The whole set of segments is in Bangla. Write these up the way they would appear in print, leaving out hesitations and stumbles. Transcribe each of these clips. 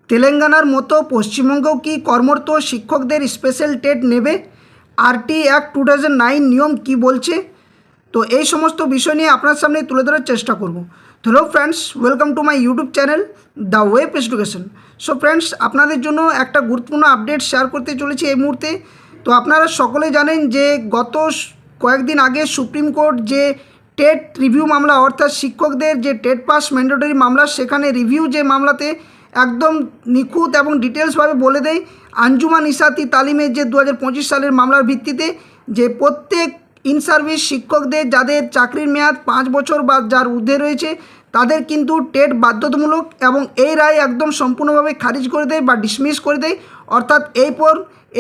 তেলেঙ্গানার মতো পশ্চিমবঙ্গও কি কর্মরত শিক্ষকদের স্পেশাল টেট নেবে? আরটি অ্যাক্ট 2009 নিয়ম কি বলছে? তো এই সমস্ত বিষয় নিয়ে আপনার সামনে তুলে ধরার চেষ্টা করব। Hello friends, welcome to my YouTube channel the web education. So friends, আপনাদের জন্য একটা গুরুত্বপূর্ণ আপডেট শেয়ার করতে চলেছি এই মুহূর্তে। তো আপনারা সকলে জানেন যে গত কয়েকদিন আগে সুপ্রিম কোর্ট যে টেট রিভিউ মামলা, অর্থাৎ শিক্ষকদের যে টেট পাস ম্যান্ডেটরি মামলা, সেখানে রিভিউ যে মামলাতে একদম নিখুঁত এবং ডিটেলসভাবে বলে দেয় আঞ্জুমান ইসাতি তালিমের যে 2025 সালের মামলার ভিত্তিতে যে প্রত্যেক ইন সার্ভিস শিক্ষকদের যাদের চাকরির মেয়াদ 5 বছর বা যার ঊর্ধ্বে রয়েছে তাদের কিন্তু টেট বাধ্যতামূলক, এবং এই রায় একদম সম্পূর্ণভাবে খারিজ করে দেয় বা ডিসমিস করে দেয়। অর্থাৎ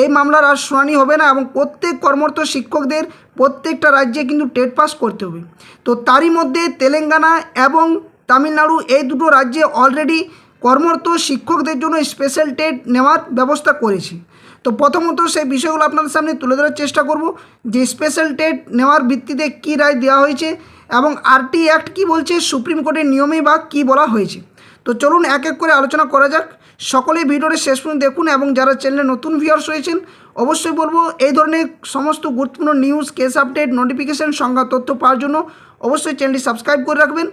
এই মামলার আর শুনানি হবে না এবং প্রত্যেক কর্মরত শিক্ষকদের প্রত্যেকটা রাজ্যে কিন্তু টেট পাস করতে হবে। তো তারই মধ্যে তেলেঙ্গানা এবং তামিলনাড়ু এই দুটো রাজ্যে অলরেডি কর্মরত শিক্ষকদের জন্য স্পেশাল টেট নেওয়ার ব্যবস্থা করেছি। তো প্রথমত সেই বিষয়গুলো আপনাদের সামনে তুলে ধরার চেষ্টা করব যে স্পেশাল টেট নেওয়ার ভিত্তিতে কী রায় দেওয়া হয়েছে এবং আরটি অ্যাক্ট কী বলছে, সুপ্রিম কোর্টের নিয়মে বা কী বলা হয়েছে। তো চলুন এক এক করে আলোচনা করা যাক। সকলেই ভিডিওটি শেষ পর্যন্ত দেখুন এবং যারা চ্যানেলে নতুন ভিউয়ার্স রয়েছেন অবশ্যই বলবো এই ধরনের সমস্ত গুরুত্বপূর্ণ নিউজ, কেস আপডেট, নোটিফিকেশান, সংবাদ তথ্য পাওয়ার জন্য অবশ্যই চ্যানেলটি সাবস্ক্রাইব করে রাখবেন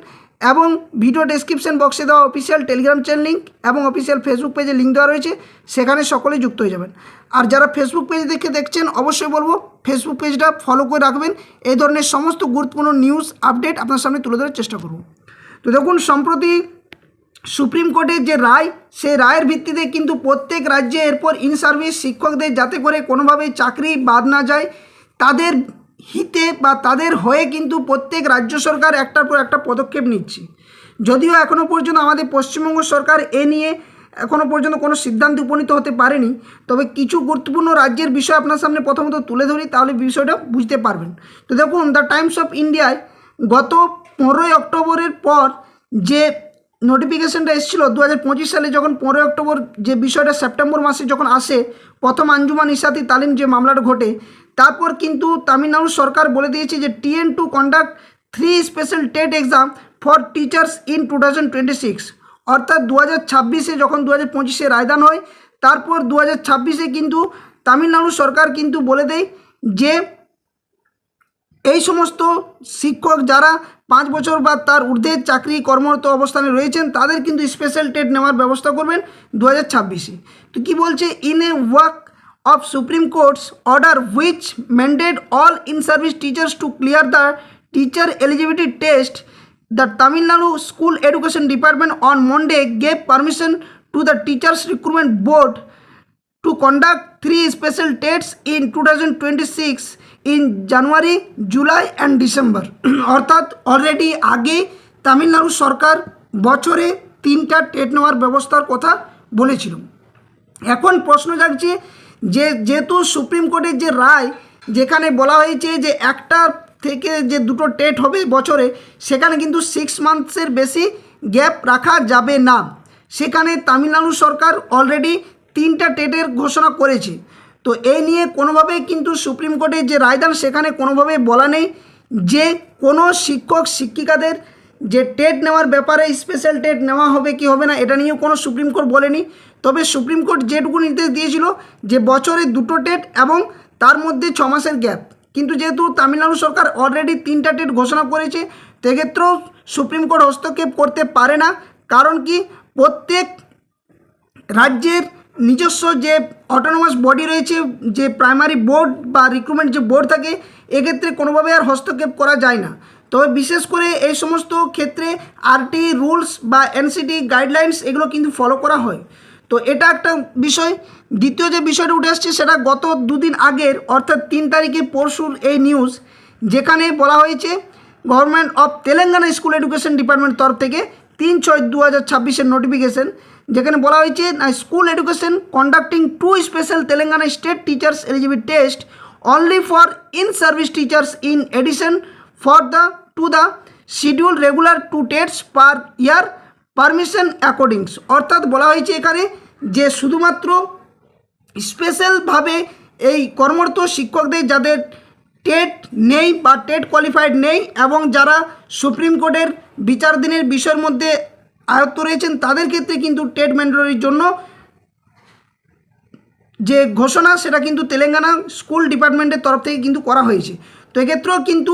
এবং ভিডিও ডেসক্রিপশন বক্সে দেওয়া অফিসিয়াল টেলিগ্রাম চ্যানেল লিঙ্ক এবং অফিসিয়াল ফেসবুক পেজে লিঙ্ক দেওয়া রয়েছে, সেখানে সকলেই যুক্ত হয়ে যাবেন। আর যারা ফেসবুক পেজ দেখছেন অবশ্যই বলবো ফেসবুক পেজটা ফলো করে রাখবেন। এই ধরনের সমস্ত গুরুত্বপূর্ণ নিউজ আপডেট আপনার সামনে তুলে ধরার চেষ্টা করব। তো দেখুন, সম্প্রতি সুপ্রিম কোর্টের যে রায়, সেই রায়ের ভিত্তিতে কিন্তু প্রত্যেক রাজ্যে এরপর ইন সার্ভিস শিক্ষকদের যাতে করে কোনোভাবেই চাকরি বাদ না যায়, তাদের হিতে বা তাদের হয়ে কিন্তু প্রত্যেক রাজ্য সরকার একটার পর একটা পদক্ষেপ নিচ্ছে। যদিও এখনও পর্যন্ত আমাদের পশ্চিমবঙ্গ সরকার এ নিয়ে এখনও পর্যন্ত কোনো সিদ্ধান্তে উপনীত হতে পারেনি, তবে কিছু গুরুত্বপূর্ণ রাজ্যের বিষয় আপনার সামনে প্রথমত তুলে ধরি, তাহলে বিষয়টা বুঝতে পারবেন। তো দেখুন, দ্য টাইমস অফ ইন্ডিয়ায় গত 15ই অক্টোবরের পর যে নোটিফিকেশানটা এসেছিলো 2025 সালে, যখন 15ই অক্টোবর যে বিষয়টা সেপ্টেম্বর মাসে যখন আসে প্রথম আঞ্জুমান ইসাতি তালিম যে মামলাটা ঘটে, তারপর কিন্তু তামিলনাড়ু সরকার বলে দিয়েছে যে TN to conduct 3 special TET exam for teachers in 2026। অর্থাৎ 2026-এ যখন 2025-এ রায়দান হয়, তারপর 2026-এ কিন্তু তামিলনাড়ু সরকার কিন্তু বলে দেয় যে এই সমস্ত শিক্ষক যারা 5 বছর বা তার ঊর্ধ্বে চাকরি কর্মরত অবস্থানে রয়েছেন তাদের কিন্তু স্পেশাল টেট নেওয়ার ব্যবস্থা করবেন 2026-এ। তো কী বলছে, in a work of Supreme Court's order which mandate all in-service teachers to clear the teacher eligibility test, the Tamil Nadu School Education Department on Monday gave permission to the Teachers Recruitment Board to conduct 3 special tests in 2026 in January, July and December। অর্থাৎ অলরেডি আগে তামিলনাড়ু সরকার বছরে 3টা টেট নেওয়ার ব্যবস্থার কথা বলেছিল। এখন প্রশ্ন জাগছে যে যেহেতু সুপ্রিম কোর্টের যে রায়, যেখানে বলা হয়েছে যে একটা থেকে যে 2টো টেট হবে বছরে, সেখানে কিন্তু 6 মান্থসের বেশি গ্যাপ রাখা যাবে না। সেখানে তামিলনাড়ু সরকার অলরেডি 3টা টেটের ঘোষণা করেছে। তো এই নিয়ে কোনোভাবেই কিন্তু সুপ্রিম কোর্টের যে রায়দান, সেখানে কোনোভাবে বলা নেই যে কোনো শিক্ষক শিক্ষিকাদের যে টেট নেওয়ার ব্যাপারে স্পেশাল টেট নেওয়া হবে কি হবে না, এটা নিয়েও কোনো সুপ্রিম কোর্ট বলেনি। তবে সুপ্রিম কোর্ট যেটুকু নির্দেশ দিয়েছিল যে বছরে 2টো টেট এবং তার মধ্যে 6 মাসের গ্যাপ। কিন্তু যেহেতু তামিলনাড়ু সরকার অলরেডি 3টা টেট ঘোষণা করেছে, সেক্ষেত্রেও সুপ্রিম কোর্ট হস্তক্ষেপ করতে পারে না। কারণ কি, প্রত্যেক রাজ্যের নিজস্ব যে অটোনমাস বডি রয়েছে, যে প্রাইমারি বোর্ড বা রিক্রুটমেন্ট যে বোর্ড থাকে, এক্ষেত্রে কোনোভাবে আর হস্তক্ষেপ করা যায় না। তবে বিশেষ করে এই সমস্ত ক্ষেত্রে আরটি রুলস বা NCT গাইডলাইন্স এগুলো কিন্তু ফলো করা হয়। তো এটা একটা বিষয়। দ্বিতীয় যে বিষয়টা উঠে আসছে সেটা গত 2 দিন আগের, অর্থাৎ 3 তারিখে পরশুর এই নিউজ, যেখানে বলা হয়েছে government of Telangana school education department তরফ থেকে 3/6/2026-এর নোটিফিকেশন, যেখানে বলা হয়েছে school education conducting 2 special Telangana state teachers eligibility test only for in service teachers in addition for to the schedule regular 2 test per year permission accordingly. অর্থাৎ বলা হয়েছে এখানে যে শুধুমাত্র স্পেশালভাবে এই কর্মরত শিক্ষকদের যাদের টেট নেই বা টেট কোয়ালিফাইড নেই এবং যারা সুপ্রিম কোর্টের বিচারাধীনের বিষয়ের মধ্যে আয়ত্ত রয়েছেন তাদের ক্ষেত্রে কিন্তু টেট ম্যান্ডেটরির জন্য যে ঘোষণা সেটা কিন্তু তেলেঙ্গানা স্কুল ডিপার্টমেন্টের তরফ থেকে কিন্তু করা হয়েছে। তো এক্ষেত্রেও কিন্তু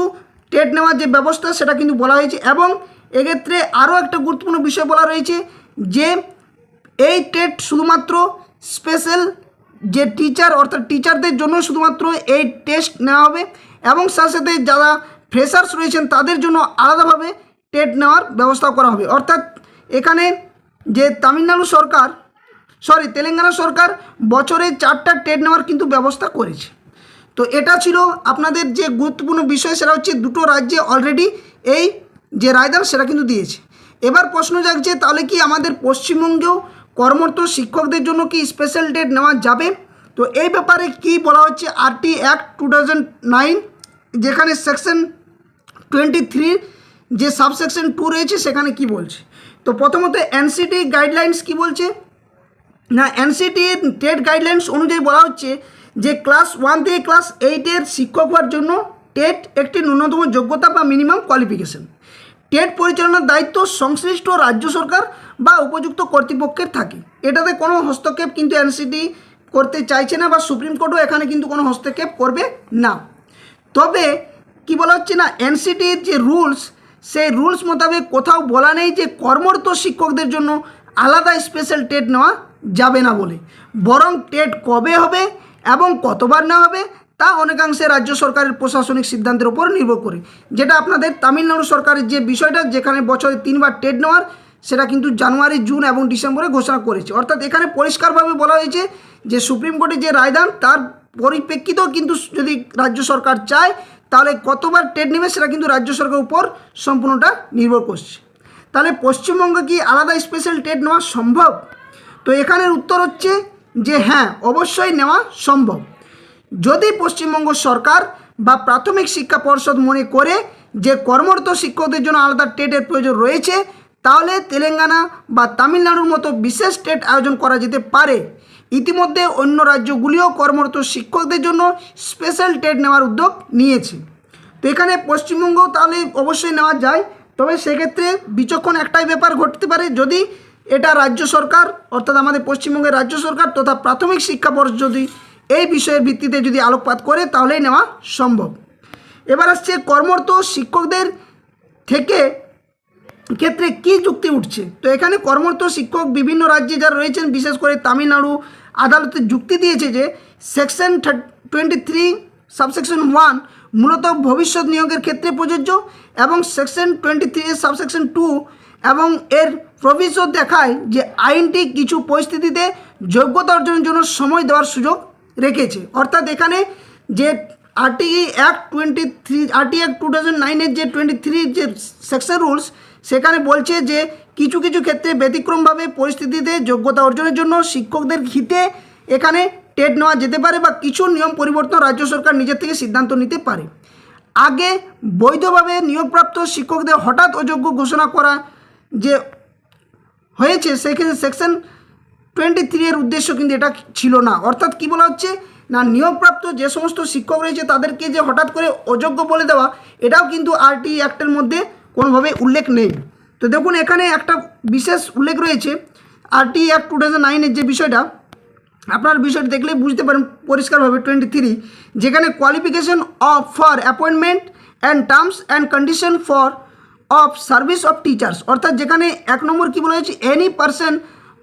টেট নেওয়ার যে ব্যবস্থা সেটা কিন্তু বলা হয়েছে। এবং এক্ষেত্রে আরও একটা গুরুত্বপূর্ণ বিষয় বলা রয়েছে যে এই টেট শুধুমাত্র স্পেশাল যে টিচার অর্থাৎ টিচারদের জন্য শুধুমাত্র এই টেস্ট নেওয়া হবে এবং সাথে সাথে যারা ফ্রেশার্স রয়েছেন তাদের জন্য আলাদাভাবে টেট নেওয়ার ব্যবস্থা করা হবে। অর্থাৎ এখানে যে তেলেঙ্গানা সরকার বছরে 4টা টেট নেওয়ার কিন্তু ব্যবস্থা করেছে। তো এটা ছিল আপনাদের যে গুরুত্বপূর্ণ বিষয়, সেটা হচ্ছে দুটো রাজ্যে অলরেডি এই যে রায়দান সেটা কিন্তু দিয়েছে। এবার প্রশ্ন জাগছে তাহলে কি আমাদের পশ্চিমবঙ্গেও কর্মরত শিক্ষকদের জন্য কি স্পেশাল টেট নেওয়া যাবে? তো এই ব্যাপারে কি বলা হচ্ছে আরটি অ্যাক্ট 2009 যেখানে সেকশন 23 যে সাবসেকশন 2 রয়েছে সেখানে কি বলছে। তো প্রথমত এনসিটি গাইডলাইন্স কি বলছে না, এনসিটি টেট গাইডলাইন্স অনুযায়ী বলা হচ্ছে যে ক্লাস 1 থেকে ক্লাস 8-এর শিক্ষক হওয়ার জন্য টেট একটি ন্যূনতম যোগ্যতা বা মিনিমাম কোয়ালিফিকেশন। টেট পরিচালনার দায়িত্ব সংশ্লিষ্ট রাজ্য সরকার বা উপযুক্ত কর্তৃপক্ষের থাকে। এটাতে কোনো হস্তক্ষেপ কিন্তু এনসিটি করতে চাইছে না বা সুপ্রিম কোর্টও এখানে কিন্তু কোনো হস্তক্ষেপ করবে না। তবে কি বলা হচ্ছে না, এনসিটির যে রুলস সেই রুলস মোতাবেক কোথাও বলা নেই যে কর্মরত শিক্ষকদের জন্য আলাদা স্পেশাল টেট নেওয়া যাবে না বলে, বরং টেট কবে হবে এবং কতবার নেওয়া হবে তা অনেকাংশে রাজ্য সরকারের প্রশাসনিক সিদ্ধান্তের উপর নির্ভর করে। যেটা আপনাদের তামিলনাড়ু সরকারের যে বিষয়টা যেখানে বছরে 3বার টেট নেওয়ার সেটা কিন্তু জানুয়ারি, জুন এবং ডিসেম্বরে ঘোষণা করেছে। অর্থাৎ এখানে পরিষ্কারভাবে বলা হয়েছে যে সুপ্রিম কোর্টের যে রায়দান তার পরিপ্রেক্ষিতেও কিন্তু যদি রাজ্য সরকার চায় তাহলে কতবার টেট নেবে সেটা কিন্তু রাজ্য সরকারের উপর সম্পূর্ণটা নির্ভর করছে। তাহলে পশ্চিমবঙ্গে কি আলাদা স্পেশাল টেট নেওয়া সম্ভব? তো এখানের উত্তর হচ্ছে যে হ্যাঁ, অবশ্যই নেওয়া সম্ভব। যদি পশ্চিমবঙ্গ সরকার বা প্রাথমিক শিক্ষা পর্ষদ মনে করে যে কর্মরত শিক্ষকদের জন্য আলাদা টেটের প্রয়োজন রয়েছে, তাহলে তেলেঙ্গানা বা তামিলনাড়ুর মতো বিশেষ টেট আয়োজন করা যেতে পারে। ইতিমধ্যে অন্য রাজ্যগুলিও কর্মরত শিক্ষকদের জন্য স্পেশাল টেট নেওয়ার উদ্যোগ নিয়েছে। তো এখানে পশ্চিমবঙ্গও তাহলে অবশ্যই নেওয়া যায়। তবে সেক্ষেত্রে বিচক্ষণ একটাই ব্যাপার ঘটতে পারে, যদি এটা রাজ্য সরকার অর্থাৎ আমাদের পশ্চিমবঙ্গের রাজ্য সরকার তথা প্রাথমিক শিক্ষা পর্ষদ যদি এই বিষয়ের ভিত্তিতে যদি আলোকপাত করে তাহলেই নেওয়া সম্ভব। এবার আসছে কর্মরত শিক্ষকদের থেকে ক্ষেত্রে কি যুক্তি উঠছে। তো এখানে কর্মরত শিক্ষক বিভিন্ন রাজ্যে যারা রয়েছেন, বিশেষ করে তামিলনাড়ু আদালতে যুক্তি দিয়েছে যে সেকশন 23 সাবসেকশন 1 মূলত ভবিষ্যৎ নিয়োগের ক্ষেত্রে প্রযোজ্য এবং সেকশন 23 সাবসেকশন 2 এবং এর প্রভিশন দেখায় যে আইনটি কিছু পরিস্থিতিতে যোগ্যতা অর্জনের জন্য সময় দেওয়ার সুযোগ রেখেছে। অর্থাৎ এখানে যে আরটি অ্যাক্ট 2009-এর যে 23 যে সেকশন রুলস সেখানে বলছে যে কিছু কিছু ক্ষেত্রে ব্যতিক্রমভাবে পরিস্থিতিতে যোগ্যতা অর্জনের জন্য শিক্ষকদের হিতে এখানে টেট নেওয়া যেতে পারে বা কিছু নিয়ম পরিবর্তন রাজ্য সরকার নিজের থেকে সিদ্ধান্ত নিতে পারে। আগে বৈধভাবে নিয়োগপ্রাপ্ত শিক্ষকদের হঠাৎ অযোগ্য ঘোষণা করা যে হয়েছে সেখানে সেকশন 23 এর উদ্দেশ্য কিন্তু এটা ছিল না। অর্থাৎ কি বলা হচ্ছে না, নিয়োগপ্রাপ্ত যে সমস্ত শিক্ষক রয়েছে তাদেরকে যে হঠাৎ করে অযোগ্য বলে দেওয়া, এটাও কিন্তু আরটি অ্যাক্টের মধ্যে কোনোভাবে উল্লেখ নেই। তো দেখুন এখানে একটা বিশেষ উল্লেখ রয়েছে আরটি অ্যাক্ট 2009-এর যে বিষয়টা, আপনার বিষয়টা দেখলে বুঝতে পারেন পরিষ্কারভাবে 23 যেখানে qualification for appointment and terms and condition for of service of teachers. অর্থাৎ যেখানে 1 নম্বর কী বলা হয়েছে, any person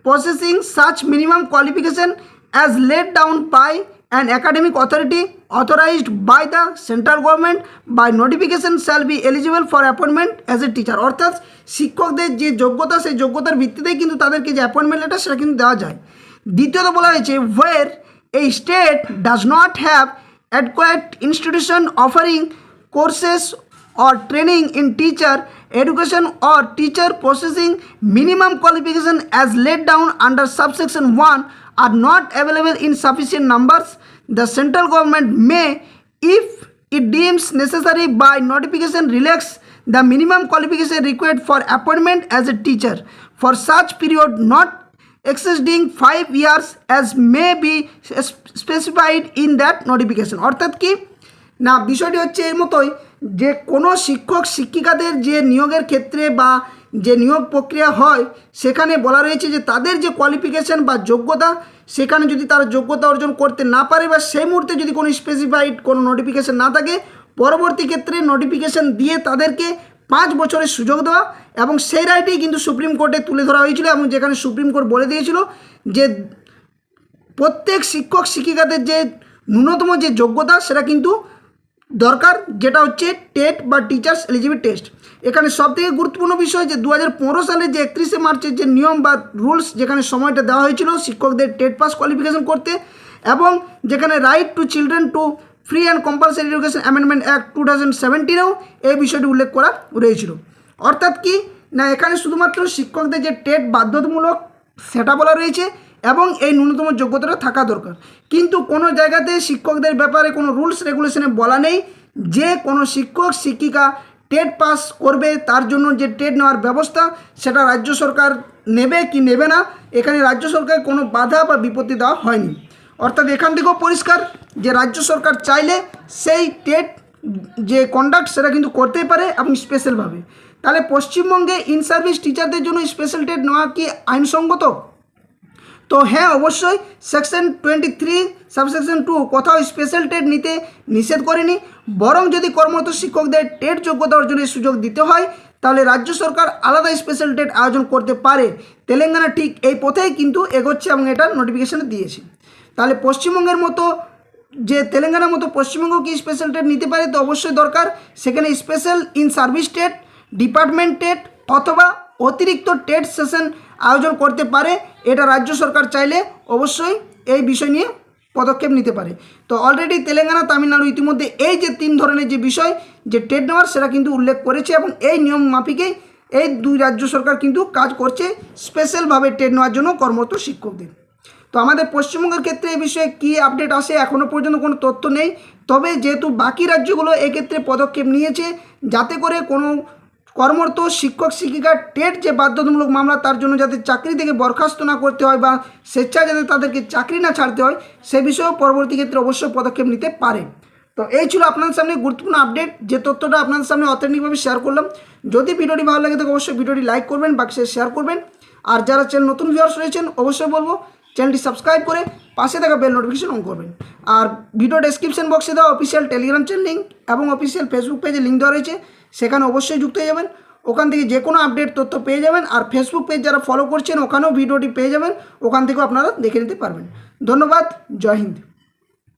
possessing such minimum qualification as laid down by an academic authority authorized by the central government by notification shall be eligible for appointment as a teacher। অর্থাৎ শিক্ষকদের যে যোগ্যতা সেই যোগ্যতার ভিত্তিতেই কিন্তু তাদেরকে যে অ্যাপয়েন্টমেন্ট লেটার সেটা কিন্তু দেওয়া যায়। দ্বিতীয়ত বলা হয়েছে where a state does not have adequate institution offering courses or training in teacher education or teacher possessing minimum qualification as laid down under subsection 1 are not available in sufficient numbers, the central government may, if it deems necessary by notification, relax the minimum qualification required for appointment as a teacher for such period not exceeding 5 years as may be specified in that notification। অর্থাৎ কি না, বিষয়টি হচ্ছে এর মতোই যে কোনো শিক্ষক শিক্ষিকাদের যে নিয়োগের ক্ষেত্রে বা যে নিয়োগ প্রক্রিয়া হয় সেখানে বলা রয়েছে যে তাদের যে কোয়ালিফিকেশান বা যোগ্যতা, সেখানে যদি তারা যোগ্যতা অর্জন করতে না পারে বা সেই মুহূর্তে যদি কোনো স্পেসিফাইড কোনো নোটিফিকেশান না থাকে, পরবর্তী ক্ষেত্রে নোটিফিকেশান দিয়ে তাদেরকে 5 বছরের সুযোগ দেওয়া। এবং সেই রায়টি কিন্তু সুপ্রিম কোর্টে তুলে ধরা হয়েছিল এবং যেখানে সুপ্রিম কোর্ট বলে দিয়েছিল যে প্রত্যেক শিক্ষক শিক্ষিকাদের যে ন্যূনতম যে যোগ্যতা সেটা কিন্তু দরকার, যেটা হচ্ছে টেট বা টিচার্স এলিজিবিলিটি টেস্ট। এখানে সবথেকে গুরুত্বপূর্ণ বিষয় যে 2015 সালে যে 31শে মার্চের যে নিয়ম বা রুলস, যেখানে সময়টা দেওয়া হয়েছিল শিক্ষকদের টেট পাস কোয়ালিফিকেশন করতে, এবং যেখানে right to children to free and compulsory education amendment act 2017-এও এই বিষয়টি উল্লেখ করা রয়েছিল। অর্থাৎ কি না, এখানে শুধুমাত্র শিক্ষকদের যে টেট বাধ্যতামূলক সেটা বলা রয়েছে এবং এই ন্যূনতম যোগ্যতাটা থাকা দরকার, কিন্তু কোনো জায়গাতে শিক্ষকদের ব্যাপারে কোনো রুলস রেগুলেশনে বলা নেই যে কোনো শিক্ষক শিক্ষিকা টেট পাস করবে তার জন্য যে টেট নেওয়ার ব্যবস্থা সেটা রাজ্য সরকার নেবে কি নেবে না, এখানে রাজ্য সরকার কোনো বাধা বা বিপত্তি দেওয়া হয়নি। অর্থাৎ এখান থেকেও পরিষ্কার যে রাজ্য সরকার চাইলে সেই টেট যে কন্ডাক্ট সেটা কিন্তু করতেই পারে এবং স্পেশালভাবে। তাহলে পশ্চিমবঙ্গে ইন সার্ভিস টিচারদের জন্য স্পেশাল টেট নেওয়া কি আইনসঙ্গত? তো হ্যাঁ, অবশ্যই সেকশন 23 সাবসেকশন 2 কোথাও স্পেশাল টেট নিতে নিষেধ করেনি, বরং যদি কর্মরত শিক্ষকদের টেট যোগ্যতা অর্জনের সুযোগ দিতে হয় তাহলে রাজ্য সরকার আলাদা স্পেশাল টেট আয়োজন করতে পারে। তেলেঙ্গানা ঠিক এই পথেই কিন্তু এগোচ্ছে এবং এটা নোটিফিকেশন দিয়েছে। তাহলে পশ্চিমবঙ্গের মতো যে তেলেঙ্গানার মতো পশ্চিমবঙ্গ কি স্পেশাল টেট নিতে পারে? তো অবশ্যই দরকার। সেখানে special in service TET, department TET অথবা অতিরিক্ত টেট সেশন আয়োজন করতে পারে। এটা রাজ্য সরকার চাইলে অবশ্যই এই বিষয় নিয়ে পদক্ষেপ নিতে পারে। তো অলরেডি তেলেঙ্গানা, তামিলনাড়ু ইতিমধ্যে এই যে 3 ধরনের যে বিষয় যে টেট নেওয়ার সেটা কিন্তু উল্লেখ করেছে এবং এই নিয়ম মাফিকেই এই 2 রাজ্য সরকার কিন্তু কাজ করছে স্পেশালভাবে টেট নেওয়ার জন্য কর্মরত শিক্ষকদের। তো আমাদের পশ্চিমবঙ্গের ক্ষেত্রে এই বিষয়ে কী আপডেট আসে এখনও পর্যন্ত কোনো তথ্য নেই, তবে যেহেতু বাকি রাজ্যগুলো এক্ষেত্রে পদক্ষেপ নিয়েছে যাতে করে কোনো কর্মরত শিক্ষক শিক্ষিকার টেট যে বাধ্যতামূলক মামলা তার জন্য যাতে চাকরি থেকে বরখাস্ত না করতে হয় বা স্বেচ্ছায় যাতে তাদেরকে চাকরি না ছাড়তে হয় সে বিষয়েও পরবর্তী ক্ষেত্রে অবশ্যই পদক্ষেপ নিতে পারে। তো এই ছিল আপনাদের সামনে গুরুত্বপূর্ণ আপডেট, যে তথ্যটা আপনাদের সামনে অথেন্টিকভাবে শেয়ার করলাম। যদি ভিডিওটি ভালো লাগে তাহলে অবশ্যই ভিডিওটি লাইক করবেন, বাকি শেয়ার করবেন। আর যারা চ্যানেল নতুন ভিউয়ার্স রয়েছেন অবশ্যই বলবো চ্যানেলটি সাবস্ক্রাইব করে পাশে থাকা বেল নোটিফিকেশন অন করবেন। আর ভিডিও ডেসক্রিপশন বক্সে দেওয়া অফিসিয়াল টেলিগ্রাম চ্যানেল লিঙ্ক এবং অফিসিয়াল ফেসবুক পেজে লিঙ্ক দেওয়া রয়েছে, সেখানে অবশ্যই যুক্ত হয়ে যাবেন। ওখান থেকে যে কোনো আপডেট তথ্য পেয়ে যাবেন। আর ফেসবুক পেজ যারা ফলো করছেন ওখানেও ভিডিওটি পেয়ে যাবেন, ওখান থেকেও আপনারা দেখে নিতে পারবেন। ধন্যবাদ, জয় হিন্দ।